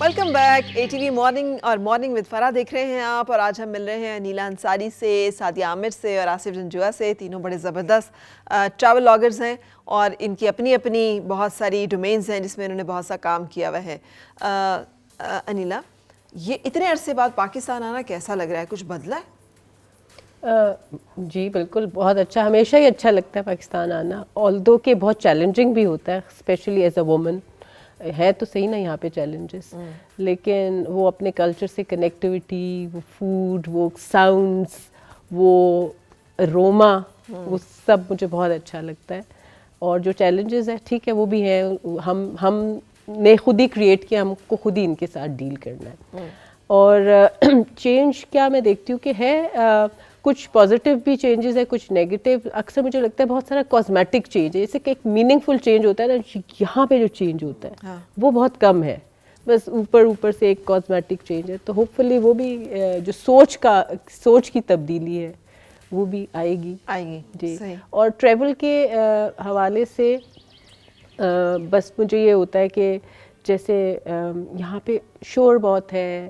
Welcome back ATV morning اور morning with فرا دیکھ رہے ہیں آپ, اور آج ہم مل رہے ہیں انیلا انصاری سے, سعدیہ عامر سے اور آصف جنجوعہ سے. تینوں بڑے زبردست ٹریول بلاگرز ہیں اور ان کی اپنی اپنی بہت ساری ڈومینز ہیں جس میں انہوں نے بہت سا کام کیا ہوا ہے. انیلا, یہ اتنے عرصے بعد پاکستان آنا کیسا لگ رہا ہے؟ کچھ بدلا ہے؟ جی بالکل, بہت اچھا. ہمیشہ ہی اچھا لگتا ہے پاکستان آنا, آلدو کہ بہت چیلنجنگ بھی ہوتا ہے, اسپیشلی ایز اے وومن. ہے تو صحیح نا یہاں پہ چیلنجز, لیکن وہ اپنے کلچر سے کنیکٹیوٹی, وہ فوڈ, وہ ساؤنڈس, وہ روما, وہ سب مجھے بہت اچھا لگتا ہے. اور جو چیلنجز ہیں ٹھیک ہے وہ بھی ہیں, ہم نے خود ہی کریٹ کیا, ہم کو خود ہی ان کے ساتھ ڈیل کرنا ہے. اور چینج کیا میں دیکھتی ہوں کہ ہے, کچھ پازیٹیو بھی چینجز ہے, کچھ نیگیٹیو. اکثر مجھے لگتا ہے بہت سارا کاسمیٹک چینج ہے, جیسے کہ ایک میننگ فل چینج ہوتا ہے نا, یہاں پہ جو چینج ہوتا ہے وہ بہت کم ہے, بس اوپر سے ایک کاسمیٹک چینج ہے. تو ہوپ فلی وہ بھی جو سوچ کی تبدیلی ہے وہ بھی آئے گی جی. اور ٹریول کے حوالے سے بس مجھے یہ ہوتا ہے کہ جیسے یہاں پہ شور بہت ہے,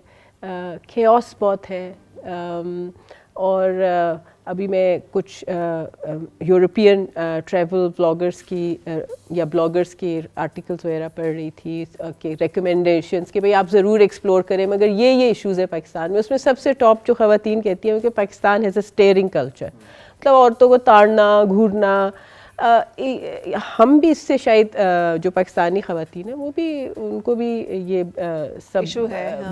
کیوس بہت ہے, اور ابھی میں کچھ یورپین ٹریول بلاگرس کی یا بلاگرس کے آرٹیکلس وغیرہ پڑھ رہی تھی کہ ریکمنڈیشنس کہ بھئی آپ ضرور ایکسپلور کریں, مگر یہ ایشوز ہے پاکستان میں. اس میں سب سے ٹاپ جو خواتین کہتی ہیں کہ Pakistan has a steering culture, مطلب عورتوں کو تاڑنا گھورنا. ہم بھی اس سے شاید جو پاکستانی خواتین ہیں وہ بھی, ان کو بھی یہ سب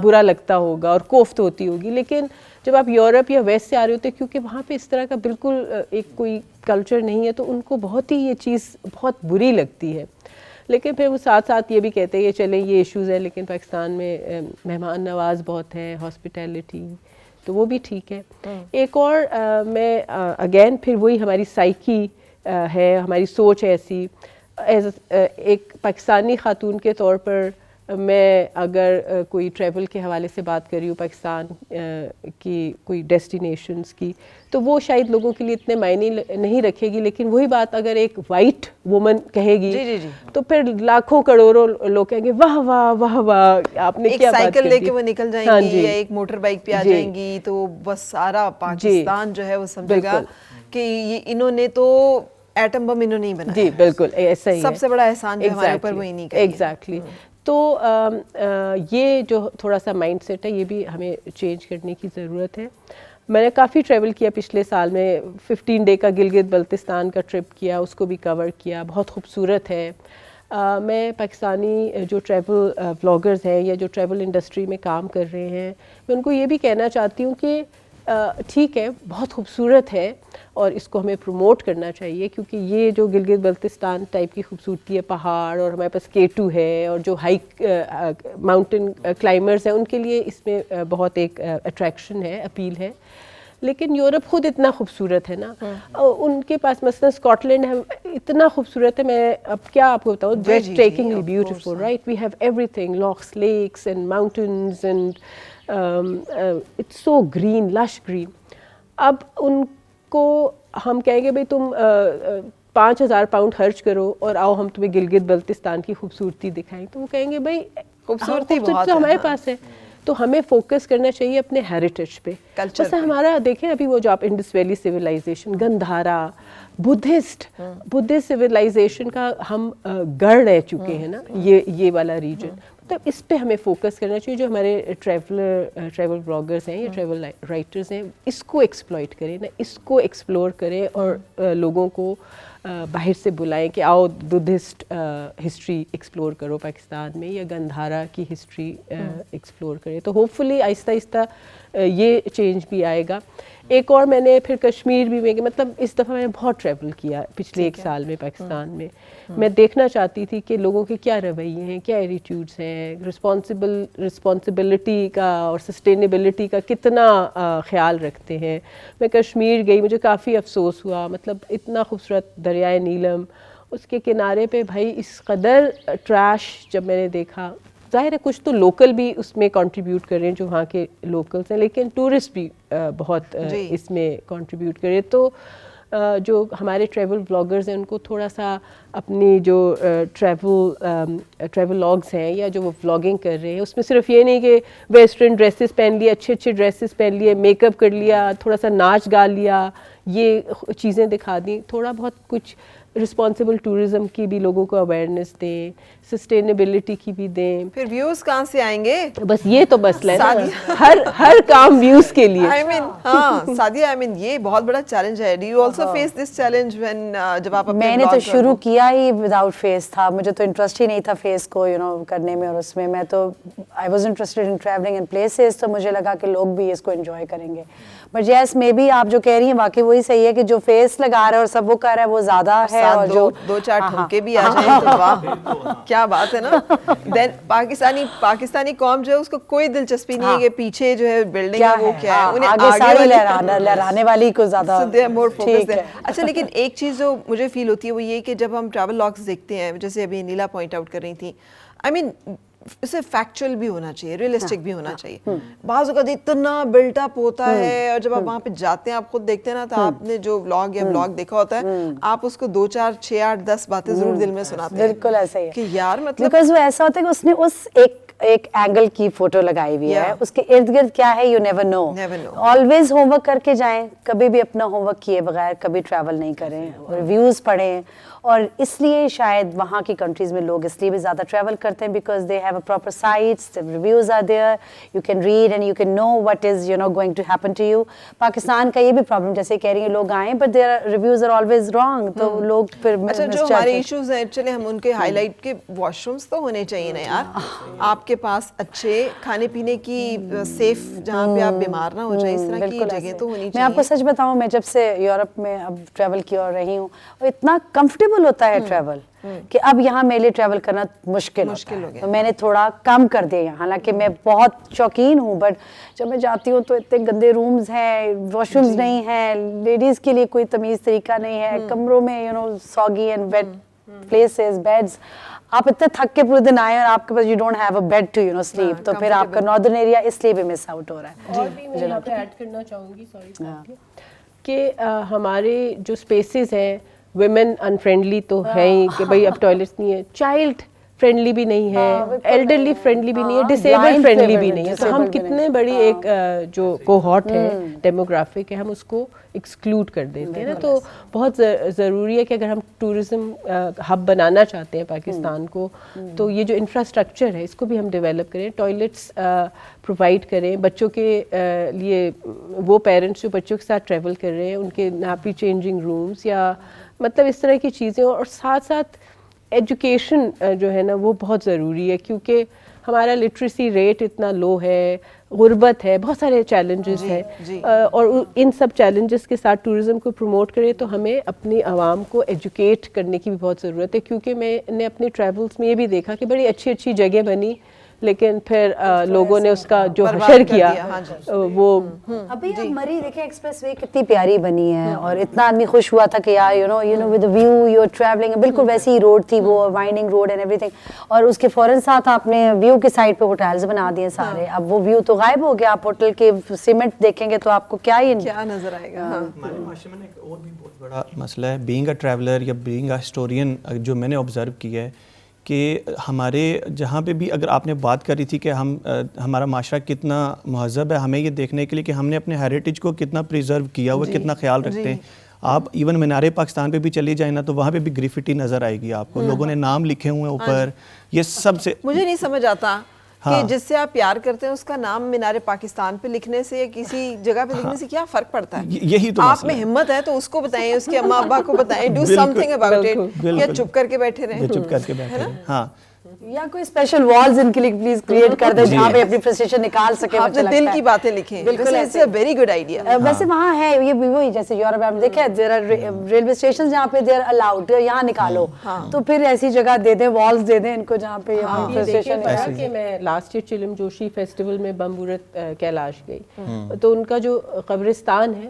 برا لگتا ہوگا اور کوفت ہوتی ہوگی. لیکن جب آپ یورپ یا ویسٹ سے آ رہے ہوتے, کیونکہ وہاں پہ اس طرح کا بالکل ایک کوئی کلچر نہیں ہے, تو ان کو بہت ہی یہ چیز بہت بری لگتی ہے. لیکن پھر وہ ساتھ ساتھ یہ بھی کہتے ہیں کہ چلیں یہ ایشوز ہیں, لیکن پاکستان میں مہمان نواز بہت ہے, ہاسپٹیلٹی, تو وہ بھی ٹھیک ہے. ایک اور میں اگین پھر وہی ہماری سائیکی ہے, ہماری سوچ ایسی. ایز ایک پاکستانی خاتون کے طور پر میں اگر کوئی ٹریول کے حوالے سے بات کر رہی ہوں پاکستان کی کوئی ڈیسٹینیشنز کی, تو وہ شاید لوگوں کے لیے اتنے معنی نہیں رکھے گی. لیکن وہی بات اگر ایک وائٹ وومن کہے گی تو پھر لاکھوں کروڑوں لوگ کہیں گے واہ واہ واہ واہ, آپ نے کیا بات سائیکل لے کے وہ نکل جائیں گی یا ایک موٹر بائک پہ آ جائیں گی, تو بس سارا پاکستان جو ہے وہ سمجھے گا کہ یہ انہوں نے تو ایٹم بم انہوں نے ہی بنایا. جی بالکل ایسا ہی, سب سے بڑا احسان جو ہمارے اوپر وہ ہی نہیں کریں. ایگزیکٹلی. تو یہ جو تھوڑا سا مائنڈ سیٹ ہے یہ بھی ہمیں چینج کرنے کی ضرورت ہے. میں نے کافی ٹریول کیا پچھلے سال میں, 15 ڈے کا گلگت بلتستان کا ٹرپ کیا, اس کو بھی کور کیا, بہت خوبصورت ہے. میں پاکستانی جو ٹریول بلاگرز ہیں یا جو ٹریول انڈسٹری میں کام کر رہے ہیں, میں ان کو یہ بھی کہنا چاہتی ہوں کہ ٹھیک ہے بہت خوبصورت ہے اور اس کو ہمیں پروموٹ کرنا چاہیے, کیونکہ یہ جو گلگت بلتستان ٹائپ کی خوبصورتی ہے, پہاڑ, اور ہمارے پاس K2 ہے, اور جو ہائیک ماؤنٹین کلائمرز ہیں ان کے لیے اس میں بہت ایک اٹریکشن ہے, اپیل ہے. لیکن یورپ خود اتنا خوبصورت ہے نا, ان کے پاس مثلا اسکاٹ لینڈ ہے اتنا خوبصورت ہے, میں اب کیا آپ کو بتاؤں, breathtakingly beautiful, right, we have everything, locks, lakes and mountains and it's so green, lush green. اب ان کو ہم کہیں گے بھئی تم 5,000 پاؤنڈ خرچ کرو اور آؤ ہم تمہیں گلگت بلتستان کی خوبصورتی دکھائیں, تو وہ کہیں گے بھئی خوبصورتی تو ہمارے پاس ہے. تو ہمیں فوکس کرنا چاہیے اپنے ہیریٹیج پہ. جیسے ہمارا دیکھیں ابھی وہ جو آپ Indus valley civilization, Gandhara, Buddhist civilization کا ہم گڑھ رہ چکے ہیں نا, یہ والا ریجن. مطلب اس پہ ہمیں فوکس کرنا چاہیے. جو ہمارے ٹریول بلاگرز ہیں یا ٹریول رائٹرز ہیں, اس کو ایکسپلائٹ کریں نا, اس کو ایکسپلور کریں, اور لوگوں کو باہر سے بلائیں کہ آؤ بدھسٹ ہسٹری ایکسپلور کرو پاکستان میں, یا گندھارا کی ہسٹری ایکسپلور کریں. تو ہوپ فلی آہستہ آہستہ یہ چینج بھی آئے گا. ایک اور میں نے پھر کشمیر بھی میں, مطلب اس دفعہ میں نے بہت ٹریول کیا پچھلے 1 سال میں پاکستان میں. میں دیکھنا چاہتی تھی کہ لوگوں کے کیا رویے ہیں, کیا ایٹیٹیوڈس ہیں, رسپانسبلٹی کا اور سسٹینیبلٹی کا کتنا خیال رکھتے ہیں. میں کشمیر گئی, مجھے کافی افسوس ہوا, مطلب اتنا خوبصورت دریائے نیلم, اس کے کنارے پہ بھائی اس قدر ٹریش جب میں نے دیکھا. ظاہر ہے کچھ تو لوکل بھی اس میں کنٹریبیوٹ کر رہے ہیں جو وہاں کے لوکلس ہیں, لیکن ٹورسٹ بھی بہت اس میں کنٹریبیوٹ کرے. تو جو ہمارے ٹریول بلاگرز ہیں ان کو تھوڑا سا اپنی جو ٹریول لاگز ہیں یا جو وہ ولاگنگ کر رہے ہیں اس میں صرف یہ نہیں کہ ویسٹرن ڈریسز پہن لیے, اچھے اچھے ڈریسز پہن لیے, میک اپ کر لیا, تھوڑا سا ناچ گا لیا, یہ چیزیں دکھا دیں, تھوڑا بہت کچھ رسپانسبل ٹورزم کی بھی لوگوں کو اویئرنیس دیں, سسٹینیبلٹی کی بھی دیں. پھر ویوز کہاں سے آئیں گے؟ بس یہ تو مسئلہ ہے, ہر کام ویوز کے لیے. ہاں سعدیہ, یہ بہت بڑا چیلنج ہے. Do you also face this challenge when جب آپ میں نے تو شروع کیا ہی وداؤٹ فیس تھا, مجھے تو انٹرسٹ ہی نہیں تھا فیس کو کرنے میں, اور اس میں تو I was interested in travelling in places, تو مجھے لگا کہ لوگ بھی اس کو انجوائے کریں گے. بٹ یس مے بی آپ جو کہہ رہی ہیں واقعی وہی صحیح ہے کہ جو فیس لگا رہا ہے اور سب وہ کر رہا ہے وہ زیادہ ہے, اور جو دو چار ٹھمکے بھی آ جائیں تو واہ کیا بات ہے نا. دین پاکستانی قوم جو ہے اس کو کوئی دلچسپی نہیں ہے کہ پیچھے جو ہے بلڈنگ ہے وہ کیا ہے, انہیں آگے ساری لہرانے والی کو زیادہ ٹھیک ہے. اچھا لیکن ایک چیز جو مجھے فیل ہوتی ہے وہ یہ کہ جب ہم ٹریول لاگس دیکھتے ہیں, جیسے ابھی نیلا پوائنٹ آؤٹ کر رہی تھی, اسے فیکچوئل بھی ہونا چاہیے, ریئلسٹک بھی ہونا چاہیے. بعض اوقات اتنا بلٹ اپ ہوتا ہے, اور جب آپ وہاں پہ جاتے ہیں آپ خود دیکھتے ہیں نا, تو آپ نے جو ولاگ یا بلاگ دیکھا ہوتا ہے آپ اس کو 2 4 6 8 10 باتیں ضرور دل میں سناتے ہیں. بالکل ایسا ہی ہے کہ یار مطلب بیکاز وہ ایسا ہوتا ہے کہ اس نے اس ایک اینگل کی فوٹو لگائی ہوئی ہے, اس کے ارد گرد کیا ہے you never know. Always homework کر کے جائیں, کبھی بھی اپنا ہوم ورک کیے بغیر کبھی ٹریول نہیں کریں, ریویوز پڑھیں. اور اس لیے شاید وہاں کی کنٹریز میں لوگ اس لیے بھی زیادہ ٹریول کرتے ہیں because they have a proper sites, reviews are there, you can read and you can know what is going to happen to you. Pakistan کا یہ بھی پرابلم, جیسے کہہ رہی ہیں لوگ آئیں but their reviews are always wrong, تو لوگ پھر اچھا جو ہمارے ایشوز ہیں چلے ہم ان کے ہائی لائٹ کے واش رومس تو ہونے چاہیے نا یار آپ کے پاس, اچھے کھانے پینے کی سیف جہاں پہ آپ بیمار نہ ہو جائیں, اس طرح کی جگہ تو ہونی چاہیے. میں آپ کو سچ بتاؤں, میں جب سے یورپ میں اب ٹریول کی اور رہی ہوں, اتنا کمفرٹیبل ہوتا ہے ٹریول کہ اب یہاں میرے لیے ٹریول کرنا مشکل ہو گیا. تو میں نے تھوڑا کم کر دیا, حالانکہ میں بہت شوقین ہوں, بٹ جب میں جاتی ہوں تو اتنے گندے رومز ہیں, واش رومز نہیں ہیں, لیڈیز کے لیے کوئی تمیز طریقہ نہیں ہے, کمروں میں soggy and wet places, beds. آپ اتنے تھک کے پورے دن آئے اور آپ کے پاس you don't have a bed to sleep, تو پھر آپ کا ناردرن ایریا اس لیے بھی مس آؤٹ ہو رہا ہے. اور بھی میں یہاں پہ ایڈ کرنا چاہوں گی, سوری, کہ ہمارے جو اسپیسز ہیں ویمن انفرینڈلی تو ہے ہی, کہ بھائی اب ٹوائلٹس نہیں ہے, چائلڈ فرینڈلی بھی نہیں ہے, ایلڈرلی فرینڈلی بھی نہیں ہے, ڈسیبل فرینڈلی بھی نہیں ہے. تو ہم کتنے بڑی ایک جو کوہارٹ ہے ڈیموگرافک ہے, ہم اس کو ایکسکلوڈ کر دیتے ہیں نا. تو بہت ضروری ہے کہ اگر ہم ٹورزم ہب بنانا چاہتے ہیں پاکستان کو, تو یہ جو انفراسٹرکچر ہے اس کو بھی ہم ڈیولپ کریں, ٹوائلٹس پرووائڈ کریں بچوں کے لیے. وہ پیرنٹس جو بچوں کے ساتھ ٹریول کر رہے ہیں ان کے نیپی چینجنگ رومس یا مطلب اس طرح کی چیزیں, اور ساتھ ساتھ ایجوکیشن جو ہے نا وہ بہت ضروری ہے, کیونکہ ہمارا لٹریسی ریٹ اتنا لو ہے, غربت ہے, بہت سارے چیلنجز ہیں, اور ان سب چیلنجز کے ساتھ ٹورزم کو پروموٹ کرے تو ہمیں اپنی عوام کو ایجوکیٹ کرنے کی بھی بہت ضرورت ہے. کیونکہ میں نے اپنے ٹریولز میں یہ بھی دیکھا کہ بڑی اچھی اچھی جگہ بنی, لیکن پھر لوگوں نے اس کا جو حشر کیا وہ. ابھی آپ مری دیکھیں ایکسپریس وے کتنی پیاری بنی ہے, اور اتنا آدمی خوش ہوا تھا کہ یار you know with view you are travelling, بالکل ویسی ہی روڈ تھی وہ, winding road and everything, اور اس کے فوراً ساتھ آپ نے ویو کے سائڈ پہ ہوٹلز بنا دیے سارے. اب وہ ویو تو غائب ہو گیا, آپ ہوٹل کے سیمنٹ دیکھیں گے تو آپ کو کیا نظر آئے گا. ہمارے معاشرے میں ایک اور بھی بہت بڑا مسئلہ ہے, بینگ اے ٹریولر یا بینگ اے ہسٹورین, جو میں نے آبزرو کیا ہے کہ ہمارے جہاں پہ بھی اگر آپ نے بات کری تھی کہ ہمارا معاشرہ کتنا مہذب ہے, ہمیں یہ دیکھنے کے لیے کہ ہم نے اپنے ہیریٹیج کو کتنا پریزرو کیا ہوا, کتنا خیال رکھتے ہیں. آپ ایون مینار پاکستان پہ بھی چلی جائیں نا تو وہاں پہ بھی گریفٹی نظر آئے گی آپ کو, لوگوں نے نام لکھے ہوئے ہیں اوپر. یہ سب سے مجھے نہیں سمجھ آتا کہ جس سے آپ پیار کرتے ہیں اس کا نام مینار پاکستان پہ لکھنے سے یا کسی جگہ پہ لکھنے سے کیا فرق پڑتا ہے. یہی تو آپ میں ہمت ہے تو اس کو بتائیں, اس کے اماں ابا کو بتائیں, do some thing about it, یا چپ کر کے بیٹھے رہیں. چپ کر کے بیٹھے رہیں, ہاں, یا کوئی اسپیشل والز ان کے لیے پلیز کریٹ کر دیں جہاں پہ اپنی فرسٹریشن نکال سکے, اپنے دل کی باتیں لکھیں. بالکل, it's a very good idea. ویسے وہاں ہے یہ بھی وہی جیسے یورپ میں دیکھیں ریلوے اسٹیشن جہاں پہ دیر الاؤڈ, یہاں نکالو, تو پھر ایسی جگہ دے دیں, والز دے دیں ان کو جہاں پہ فرسٹریشن. کہ میں لاسٹ ایئر چلم جوشی فیسٹیول میں بمبورت کیلاش گئی, تو ان کا جو قبرستان ہے